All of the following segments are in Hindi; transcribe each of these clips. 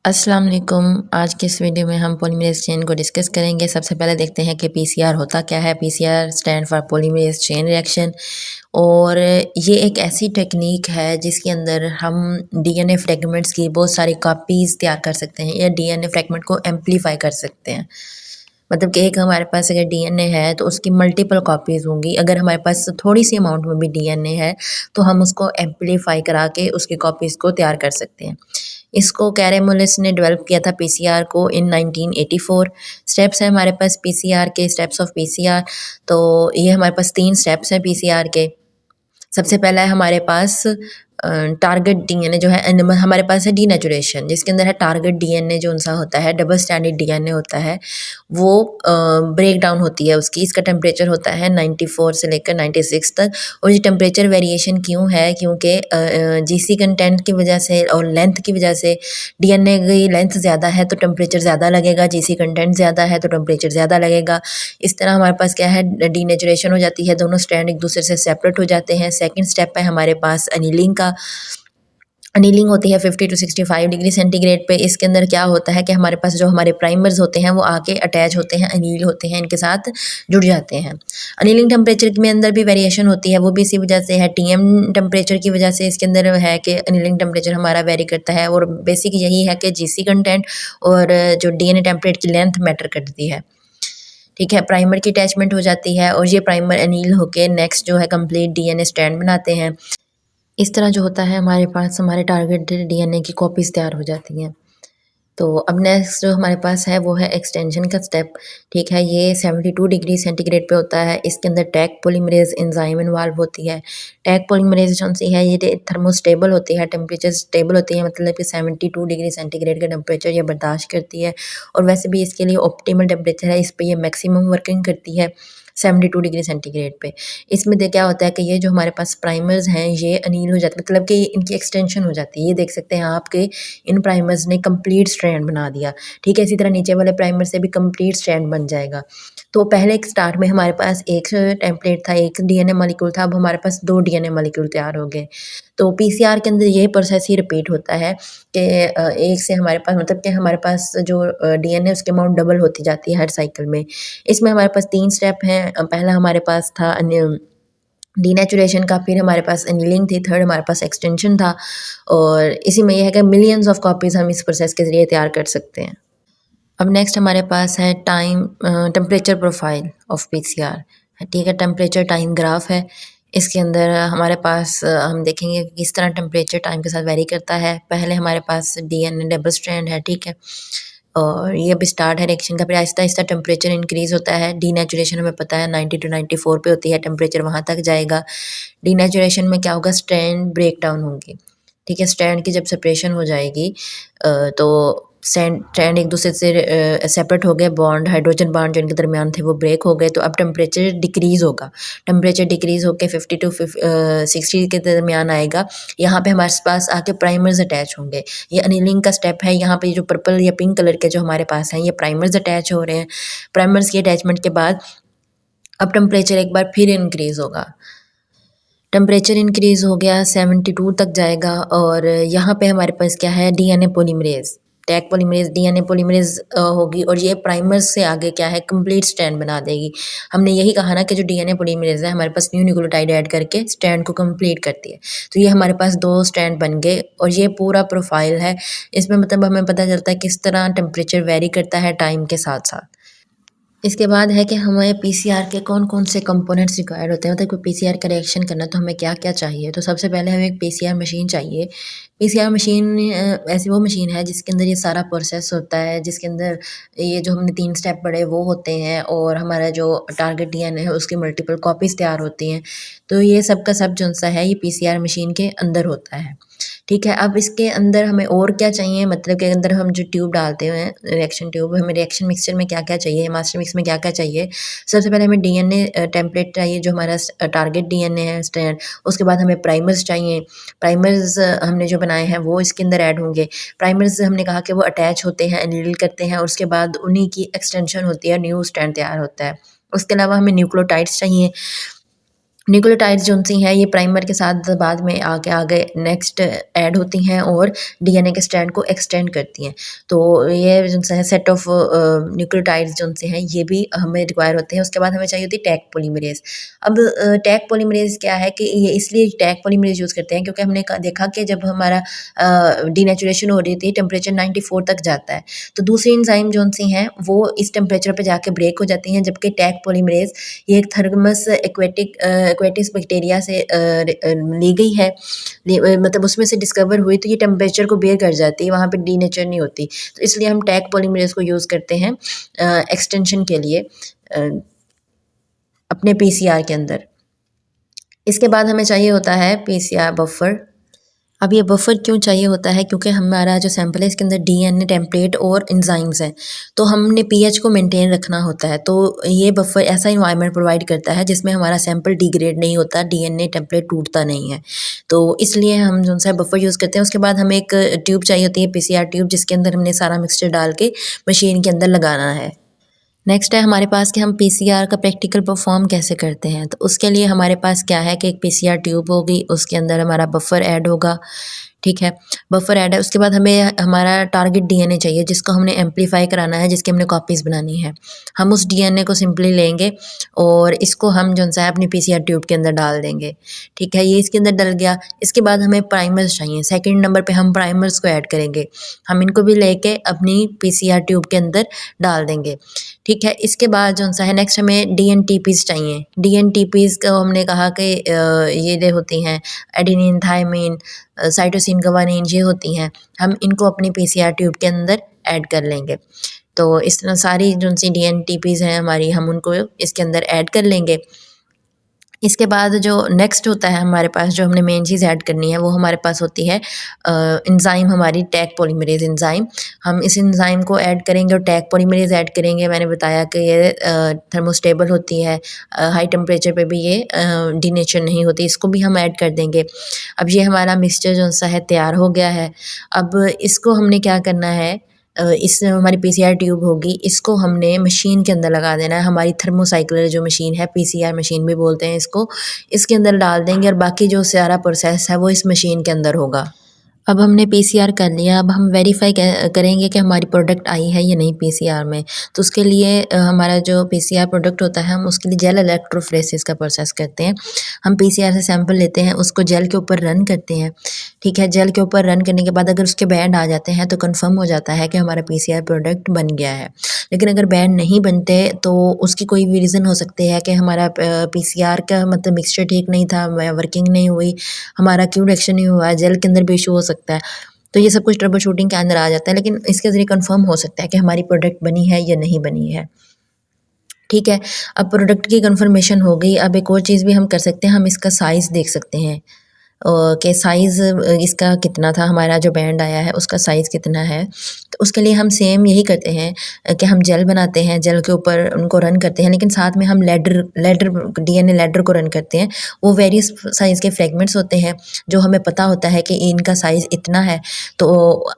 अस्सलाम वालेकुम। आज के इस वीडियो में हम पॉलीमरेज़ चेन को डिस्कस करेंगे। सबसे पहले देखते हैं कि पीसीआर होता क्या है। PCR stand for polymerase chain reaction और ये एक ऐसी टेक्निक है जिसके अंदर हम डीएनए फ्रेगमेंट्स की बहुत सारी कॉपीज़ तैयार कर सकते हैं या डीएनए फ्रेगमेंट को एम्प्लीफाई कर सकते हैं। मतलब कि एक हमारे पास अगर डीएनए है तो उसकी मल्टीपल कॉपीज़ होंगी। अगर हमारे पास थोड़ी सी अमाउंट में भी डीएनए है तो हम उसको एम्प्लीफाई करा के उसकी कॉपीज़ को तैयार कर सकते हैं। इसको कैरेमोलिस ने डेवलप किया था पीसीआर को इन 1984। स्टेप्स हैं हमारे पास पीसीआर के, स्टेप्स ऑफ पीसीआर। तो ये हमारे पास 3 स्टेप्स हैं पीसीआर के। सबसे पहला है हमारे पास टारगेट डीएनए जो है हमारे पास है डीनेचुरेशन, जिसके अंदर है टारगेट डीएनए जो उनसा होता है, डबल स्टैंडर्ड डीएनए होता है, वो ब्रेक डाउन होती है उसकी। इसका टेम्परेचर होता है 94 से लेकर 96 तक। और ये टेम्परेचर वेरिएशन क्यों है? क्योंकि जीसी कंटेंट की वजह से और लेंथ की वजह से। डीएनए की लेंथ ज़्यादा है तो टेम्परेचर ज़्यादा लगेगा, जीसी कंटेंट ज़्यादा है तो टेम्परेचर ज़्यादा लगेगा। इस तरह हमारे पास क्या है, डीनेचुरेशन हो जाती है, दोनों स्ट्रैंड एक दूसरे से सेपरेट हो जाते हैं। सेकंड स्टेप है हमारे पास अनीलिंग का। अनीलिंग होती है 50 टू 65 डिग्री सेंटीग्रेड पे। इसके अंदर क्या होता है कि हमारे पास जो हमारे प्राइमर्स होते हैं वो आके अटैच होते हैं, अनील होते हैं, इनके साथ जुड़ जाते हैं। अनीलिंग टेम्परेचर में अंदर भी वेरिएशन होती है, वो भी इसी वजह से है, टीएम टेम्परेचर की वजह से इसके अंदर है कि अनीलिंग टेम्परेचर हमारा वेरी करता है। और बेसिक यही है कि जीसी कंटेंट और जो डीएनए टेम्परेचर की लेंथ मैटर करती है। ठीक है, प्राइमर की अटैचमेंट हो जाती है और ये प्राइमर अनील होके नेक्स्ट जो है कंप्लीट डीएनए स्ट्रैंड बनाते हैं। इस तरह जो होता है हमारे पास हमारे टारगेटेड डीएनए की कॉपीज़ तैयार हो जाती हैं। तो अब नेक्स्ट जो हमारे पास है वो है एक्सटेंशन का स्टेप। ठीक है, ये 72 डिग्री सेंटीग्रेड पे होता है। इसके अंदर टैग पॉलीमरेज़ एंजाइम इन्वॉल्व होती है। टैग पॉलीमरेज़ कौन-सी है? ये थर्मोस्टेबल होती है, टेम्परेचर स्टेबल होती है, मतलब कि 72 डिग्री सेंटीग्रेड का टेम्परेचर ये बर्दाश्त करती है। और वैसे भी इसके लिए ऑप्टिमल टेम्परेचर है, इस पे ये मैक्सिमम वर्किंग करती है 72 डिग्री सेंटीग्रेड पे। इसमें क्या होता है कि ये जो हमारे पास प्राइमर्स हैं ये अनील हो जाते हैं, मतलब कि इनकी एक्सटेंशन हो जाती है। ये देख सकते हैं आप कि इन प्राइमर्स ने कंप्लीट स्ट्रैंड बना दिया। ठीक है, इसी तरह नीचे वाले प्राइमर से भी कंप्लीट स्ट्रैंड बन जाएगा। तो पहले एक स्टार्ट में हमारे पास एक टेम्पलेट था, एक डीएनए मॉलिक्यूल था, अब हमारे पास 2 डीएनए मॉलिक्यूल तैयार हो गए। तो पीसीआर के अंदर ये प्रोसेस ही रिपीट होता है कि एक से हमारे पास मतलब कि हमारे पास जो डीएनए उसकी अमाउंट डबल होती जाती है हर साइकिल में। इसमें हमारे पास 3 स्टेप हैं। पहला हमारे पास था डीनेचुरेशन का, फिर हमारे पास एनीलिंग थी, थर्ड हमारे पास एक्सटेंशन था। और इसी में ये है कि मिलियंस ऑफ कॉपीज़ हम इस प्रोसेस के ज़रिए तैयार कर सकते हैं। अब नेक्स्ट हमारे पास है टेम्परेचर प्रोफाइल ऑफ पीसीआर। ठीक है, टेम्परेचर टाइम ग्राफ है। इसके अंदर हमारे पास हम देखेंगे कि किस तरह टेम्परेचर टाइम के साथ वेरी करता है। पहले हमारे पास डीएनए डबल स्ट्रैंड है, ठीक है, और ये अभी स्टार्ट है रिएक्शन का। फिर आहिस्ता-आहिस्ता टेम्परेचर इंक्रीज़ होता है। डीनेचुरेशन हमें पता है 90 टू 94 पे होती है, टेम्परेचर वहाँ तक जाएगा। डीनेचुरेशन में क्या होगा, स्ट्रैंड ब्रेक डाउन होंगे। ठीक है, स्ट्रैंड की जब सेपरेशन हो जाएगी तो स्ट्रैंड एक दूसरे से सेपरेट हो गए, बॉन्ड हाइड्रोजन बॉन्ड जो इनके दरमियान थे वो ब्रेक हो गए। तो अब टेम्परेचर डिक्रीज़ होगा। टेम्परेचर डिक्रीज़ होकर 50 टू 60 के दरमियान आएगा। यहाँ पे हमारे पास आके प्राइमर्स अटैच होंगे। ये अनिलिंग का स्टेप है। यहाँ पे जो पर्पल या पिंक कलर के जो हमारे पास हैं ये प्राइमर्स अटैच हो रहे हैं। प्राइमर्स की अटैचमेंट के बाद अब टेम्परेचर एक बार फिर इंक्रीज़ होगा। टेम्परेचर इंक्रीज़ हो गया, 72 तक जाएगा। और यहाँ पे हमारे पास क्या है, DNA polymerase, tag polymerase, DNA polymerase होगी और ये प्राइमर्स से आगे क्या है, कंप्लीट स्ट्रैंड बना देगी। हमने यही कहा ना कि जो डीएनए पॉलीमरेज़ है हमारे पास न्यू न्यूक्लियोटाइड ऐड करके स्ट्रैंड को कंप्लीट करती है। तो ये हमारे पास 2 स्ट्रैंड बन गए और ये पूरा प्रोफाइल है। इसमें मतलब हमें पता चलता है किस तरह टेम्परेचर वेरी करता है टाइम के साथ-साथ। इसके बाद है कि हमें पीसीआर के कौन-कौन से कंपोनेंट्स रिक्वायर्ड होते हैं, मतलब कोई पीसीआर का रिएक्शन करना तो हमें क्या-क्या चाहिए। तो सबसे पहले हमें एक पीसीआर मशीन चाहिए। पीसीआर मशीन ऐसी वो मशीन है जिसके अंदर ये सारा प्रोसेस होता है, जिसके अंदर ये जो हमने 3 स्टेप पढ़े वो होते हैं और हमारा जो टारगेट डीएनए है उसकी मल्टीपल कॉपीज़ तैयार होती हैं। तो ये सब का सब जौन-सा है ये पीसीआर मशीन के अंदर होता है। ठीक है, अब इसके अंदर हमें और क्या चाहिए, मतलब के अंदर हम जो ट्यूब डालते हैं रिएक्शन ट्यूब, हमें रिएक्शन मिक्सचर में क्या-क्या चाहिए, मास्टर मिक्स में क्या-क्या चाहिए। सबसे पहले हमें डीएनए टेम्पलेट चाहिए जो हमारा टारगेट डीएनए है स्ट्रैंड। उसके बाद हमें प्राइमर्स चाहिए। प्राइमर्स हमने जो बनाए हैं वो इसके अंदर ऐड होंगे। प्राइमर्स हमने कहा कि वो अटैच होते हैं, एनील करते हैं और उसके बाद उन्हीं की एक्सटेंशन होती है, न्यू स्ट्रैंड तैयार होता है। उसके अलावा हमें न्यूक्लियोटाइड्स चाहिए। न्यूक्लियोटाइड्स जो सी हैं ये प्राइमर के साथ बाद में आगे आगे नेक्स्ट ऐड होती हैं और डीएनए के स्ट्रैंड को एक्सटेंड करती हैं। तो ये जो है सेट ऑफ न्यूक्लियोटाइड्स जो से हैं ये भी हमें रिक्वायर होते हैं। उसके बाद हमें चाहिए होती है टैग पॉलीमरेज़। अब टैग पॉलीमरेज़ क्या है कि ये इसलिए टैग पॉलीमरेज़ यूज़ करते हैं क्योंकि हमने देखा कि जब हमारा डीनेचुरेशन हो रही थी टेम्परेचर 94 तक जाता है, तो दूसरी एंजाइम जो सी हैं वो इस टेम्परेचर पे जाके ब्रेक हो जाती हैं, जबकि टैग पॉलीमरेज़ ये एक थर्मस एक्वेटिस बैक्टीरिया से ली गई है, मतलब उसमें से डिस्कवर हुई, तो ये टेम्परेचर को बेयर कर जाती है, वहाँ पे डीनेचर नहीं होती। तो इसलिए हम टैग पॉलीमरेज़ को यूज़ करते हैं एक्सटेंशन के लिए अपने पीसीआर के अंदर। इसके बाद हमें चाहिए होता है पीसीआर बफर। अब ये बफर क्यों चाहिए होता है, क्योंकि हमारा जो सैंपल है इसके अंदर डीएनए टेम्पलेट और एंजाइम्स हैं, तो हमने पीएच को मेंटेन रखना होता है। तो ये बफर ऐसा इन्वायरमेंट प्रोवाइड करता है जिसमें हमारा सैंपल डिग्रेड नहीं होता, डीएनए टेम्पलेट टूटता नहीं है। तो इसलिए हम जो सा बफर यूज़ करते हैं। उसके बाद हमें एक ट्यूब चाहिए होती है पीसीआर ट्यूब, जिसके अंदर हमने सारा मिक्सचर डाल के मशीन के अंदर लगाना है। नेक्स्ट है हमारे पास कि हम पीसीआर का प्रैक्टिकल परफॉर्म कैसे करते हैं। तो उसके लिए हमारे पास क्या है कि एक पीसीआर ट्यूब होगी, उसके अंदर हमारा बफर ऐड होगा, ठीक है। बफर ऐड है, उसके बाद हमें हमारा टारगेट डीएनए चाहिए जिसको हमने एम्पलीफाई कराना है, जिसकी हमने कॉपीज़ बनानी है। हम उस डीएनए को सिंपली लेंगे और इसको हम जो सा है अपनी पीसीआर ट्यूब के अंदर डाल देंगे, ठीक है। ये इसके अंदर डल गया। इसके बाद हमें प्राइमर्स चाहिए, सेकंड नंबर पे हम प्राइमर्स को ऐड करेंगे। हम इनको भी लेके अपनी पीसीआर ट्यूब के अंदर डाल देंगे, ठीक है। इसके बाद जो सा है नेक्स्ट हमें डीएनटीपीज़ चाहिए। डीएनटीपीज़ को हमने कहा कि ये होती हैं एडेनिन, थायमिन, साइटोसिन, गवानीन, ये होती हैं। हम इनको अपनी पीसीआर ट्यूब के अंदर ऐड कर लेंगे। तो इस तरह सारी जो सी डीएनटीपीज़ हैं हमारी, हम उनको इसके अंदर ऐड कर लेंगे। इसके बाद जो नेक्स्ट होता है हमारे पास, जो हमने मेन चीज़ ऐड करनी है वो हमारे पास होती है एंजाइम, हमारी टैग पॉलीमरेज़ एंजाइम। हम इस एंजाइम को ऐड करेंगे और टैग पॉलीमरेज़ ऐड करेंगे। मैंने बताया कि ये थर्मोस्टेबल होती है, हाई टेम्परेचर पे भी ये डीनेचर नहीं होती, इसको भी हम ऐड कर देंगे। अब ये हमारा मिक्सचर जो सा है तैयार हो गया है। अब इसको हमने क्या करना है, इस हमारी पीसीआर ट्यूब होगी, इसको हमने मशीन के अंदर लगा देना है। हमारी थर्मोसाइक्लर जो मशीन है, पीसीआर मशीन भी बोलते हैं इसको, इसके अंदर डाल देंगे और बाकी जो सारा प्रोसेस है वो इस मशीन के अंदर होगा। अब हमने पीसीआर कर लिया, अब हम वेरीफाई करेंगे कि हमारी प्रोडक्ट आई है या नहीं पीसीआर में। तो उसके लिए हमारा जो पीसीआर प्रोडक्ट होता है, हम उसके लिए जेल इलेक्ट्रोफोरेसिस का प्रोसेस करते हैं। हम पीसीआर से सैंपल लेते हैं, उसको जेल के ऊपर रन करते हैं, ठीक है। जेल के ऊपर रन करने के बाद अगर उसके बैंड आ जाते हैं तो कंफर्म हो जाता है कि हमारा पीसीआर प्रोडक्ट बन गया है। लेकिन अगर बैंड नहीं बनते तो उसकी कोई भी रीज़न हो सकती है कि हमारा पीसीआर का मतलब मिक्सचर ठीक नहीं था, वर्किंग नहीं हुई, हमारा क्यों रिएक्शन नहीं हुआ, जेल के अंदर भी इशू हो सकता है। तो ये सब कुछ ट्रबल शूटिंग के अंदर आ जाता है, लेकिन इसके ज़रिए कंफर्म हो सकता है कि हमारी प्रोडक्ट बनी है या नहीं बनी है, ठीक है। अब प्रोडक्ट की कंफर्मेशन हो गई। अब एक और चीज़ भी हम कर सकते हैं, हम इसका साइज़ देख सकते हैं कि साइज़ इसका कितना था, हमारा जो बैंड आया है उसका साइज़ कितना है। तो उसके लिए हम सेम यही करते हैं कि हम जेल बनाते हैं, जेल के ऊपर उनको रन करते हैं, लेकिन साथ में हम लैडर डीएनए लैडर को रन करते हैं। वो वेरियस साइज़ के फ्रेगमेंट्स होते हैं जो हमें पता होता है कि इनका साइज़ इतना है, तो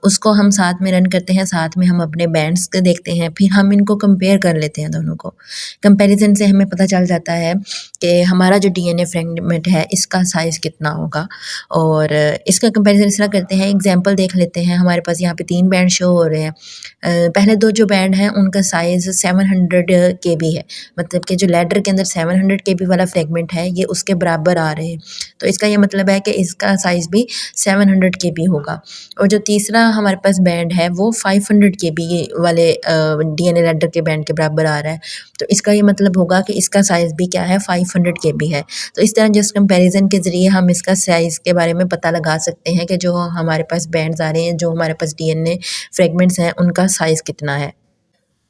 उसको हम साथ में रन करते हैं, साथ में हम अपने बैंड्स को देखते हैं, फिर हम इनको कंपेयर कर लेते हैं दोनों को। कंपैरिज़न से हमें पता चल जाता है कि हमारा जो डीएनए फ्रेगमेंट है इसका साइज़ कितना होगा। और इसका कंपैरिज़न इस तरह करते हैं, एग्जांपल देख लेते हैं। हमारे पास यहाँ पे 3 बैंड शो हो रहे हैं। पहले 2 जो बैंड हैं उनका साइज़ 700 केबी है, मतलब कि जो लैडर के अंदर 700 केबी वाला फ्रेगमेंट है ये उसके बराबर आ रहे हैं। तो इसका ये मतलब है कि इसका साइज़ भी 700 केबी होगा। और जो तीसरा हमारे पास बैंड है वो 500 केबी वाले डीएनए लैडर के बैंड के बराबर आ रहा है। तो इसका ये मतलब होगा कि इसका साइज़ भी क्या है, 500 केबी है। तो इस तरह जस्ट कंपैरिज़न के ज़रिए हम इसका साइज़ के बारे में पता लगा सकते हैं कि जो हमारे पास बैंड्स आ रहे हैं, जो हमारे पास डीएनए फ्रेगमेंट्स हैं, उनका साइज़ कितना है।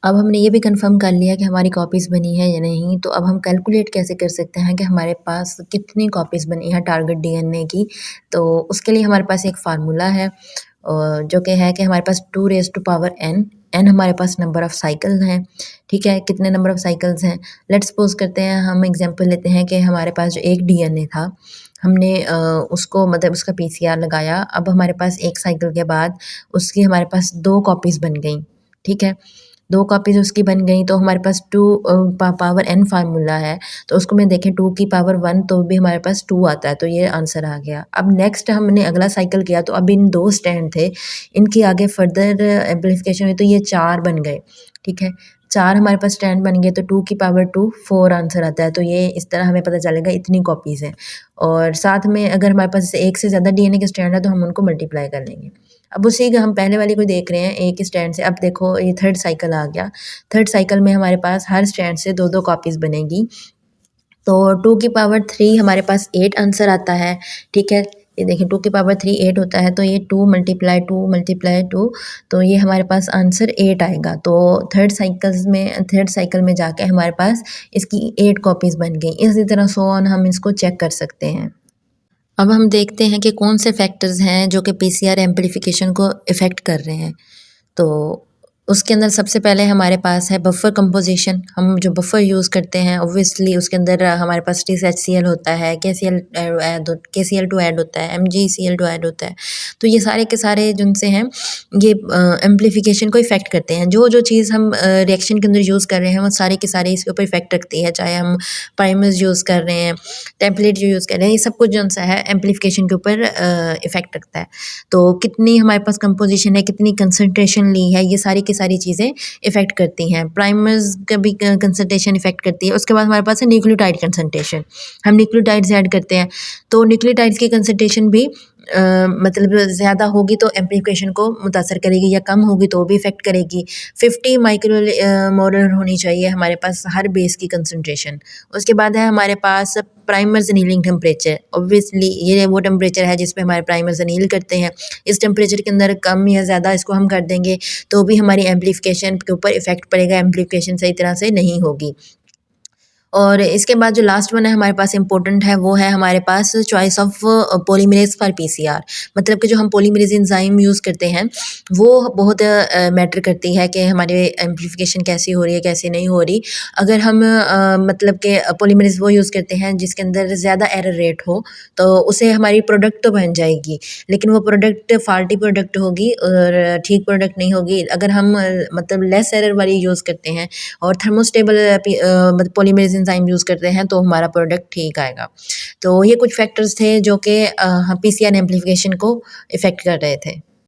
अब हमने ये भी कंफर्म कर लिया कि हमारी कॉपीज़ बनी है या नहीं, तो अब हम कैलकुलेट कैसे कर सकते हैं कि हमारे पास कितनी कॉपीज़ बनी है टारगेट डीएनए की। तो उसके लिए हमारे पास एक फ़ार्मूला है जो कि है कि हमारे पास 2 raise to power n, n हमारे पास नंबर ऑफ़ साइकिल्स हैं, ठीक है। कितने नंबर ऑफ़ साइकिल्स हैं, लेट्स सपोज़ करते हैं, हम एग्ज़ाम्पल लेते हैं कि हमारे पास जो एक डीएनए था, हमने उसको मतलब उसका पीसीआर लगाया। अब हमारे पास 1 साइकिल के बाद उसकी हमारे पास 2 कॉपीज़ बन गई, ठीक है। 2 कॉपीज़ उसकी बन गई तो हमारे पास 2 पावर n फार्मूला है, तो उसको मैं देखें 2 की पावर 1 तो भी हमारे पास 2 आता है, तो ये आंसर आ गया। अब नेक्स्ट हमने अगला साइकिल किया तो अब इन 2 स्टैंड थे, इनकी आगे फर्दर एम्प्लीफिकेशन हुई तो ये 4 बन गए, ठीक है। 4 हमारे पास स्टैंड बन गए तो 2 की पावर 2 4 आंसर आता है, तो ये इस तरह हमें पता चलेगा इतनी कॉपीज़ हैं। और साथ में अगर हमारे पास एक से ज़्यादा डीएनए के स्टैंड है तो हम उनको मल्टीप्लाई कर लेंगे। अब उसी का हम पहले वाली को देख रहे हैं एक स्टैंड से, अब देखो ये थर्ड साइकिल आ गया। थर्ड साइकिल में हमारे पास हर स्टैंड से 2-2 कॉपीज़ बनेगी। तो 2 की पावर 3 हमारे पास 8 आंसर आता है, ठीक है। ये देखिए 2 की पावर 3 8 होता है, तो ये 2 मल्टीप्लाई 2 मल्टीप्लाई 2, तो ये हमारे पास आंसर 8 आएगा। तो थर्ड साइकिल में जाके हमारे पास इसकी 8 कॉपीज़ बन गई। इसी तरह सो ऑन हम इसको चेक कर सकते हैं। अब हम देखते हैं कि कौन से फैक्टर्स हैं जो कि पीसीआर एम्प्लीफिकेशन को इफ़ेक्ट कर रहे हैं। तो उसके अंदर सबसे पहले हमारे पास है बफर कंपोजिशन। हम जो बफर यूज़ करते हैं ऑब्वियसली उसके अंदर हमारे पास TCHCl होता है, KCl2 ऐड होता है, MgCl2 ऐड होता है। तो ये सारे के सारे जिनसे हैं ये एम्प्लीफिकेशन को इफ़ेक्ट करते हैं। जो चीज़ हम रिएक्शन के अंदर यूज़ कर रहे हैं वो सारे के सारे इसके ऊपर इफ़ेक्ट रखती है, चाहे हम प्राइमर्स यूज़ कर रहे हैं, टेम्पलेट जो यूज़ कर रहे हैं, ये सब कुछ जो सा है एम्प्लीफिकेशन के ऊपर इफ़ेक्ट रखता है। तो कितनी हमारे पास कंपोजिशन है, कितनी कंसंट्रेशन ली है, ये सारी की सारी चीज़ें इफ़ेक्ट करती हैं। प्राइमर्स का भी कंसंट्रेशन इफ़ेक्ट करती है। उसके बाद हमारे पास है न्यूक्लियोटाइड कंसंट्रेशन। हम न्यूक्लियोटाइड्स ऐड करते हैं, तो न्यूक्लियोटाइड्स की कंसंट्रेशन भी मतलब ज़्यादा होगी तो एम्प्लीफिकेशन को मुतासर करेगी, या कम होगी तो भी इफ़ेक्ट करेगी। 50 माइक्रो मोलर होनी चाहिए हमारे पास हर बेस की कंसंट्रेशन। उसके बाद है हमारे पास प्राइमर्स अनीलिंग टेम्परेचर। ऑब्वियसली ये वो टेम्परेचर है जिस पे हमारे प्राइमर्स अनील करते हैं। इस टेम्परेचर के अंदर कम या ज़्यादा इसको हम कर देंगे तो भी हमारी एम्प्लीफिकेशन के ऊपर इफ़ेक्ट पड़ेगा, एम्प्लीफिकेशन सही तरह से नहीं होगी। और इसके बाद जो लास्ट वन है हमारे पास इम्पोर्टेंट है, वो है हमारे पास choice of polymerase for PCR. मतलब कि जो हम पॉलीमरेज़ एंजाइम यूज़ करते हैं वो बहुत मैटर करती है कि हमारे एम्प्लीफिकेशन कैसी हो रही है, कैसी नहीं हो रही। अगर हम मतलब कि पॉलीमरेज़ वो यूज़ करते हैं जिसके अंदर ज़्यादा एरर रेट हो तो उससे हमारी प्रोडक्ट तो बन जाएगी, लेकिन वो प्रोडक्ट फॉल्टी प्रोडक्ट होगी और ठीक प्रोडक्ट नहीं होगी। अगर हम मतलब लेस एरर वाली यूज़ करते हैं और थर्मोस्टेबल मतलब पॉलीमरेज़ एंजाइम यूज़ करते हैं तो हमारा प्रोडक्ट ठीक आएगा। तो ये कुछ फैक्टर्स थे जो कि पीसीआर एम्प्लीफिकेशन को इफ़ेक्ट कर रहे थे।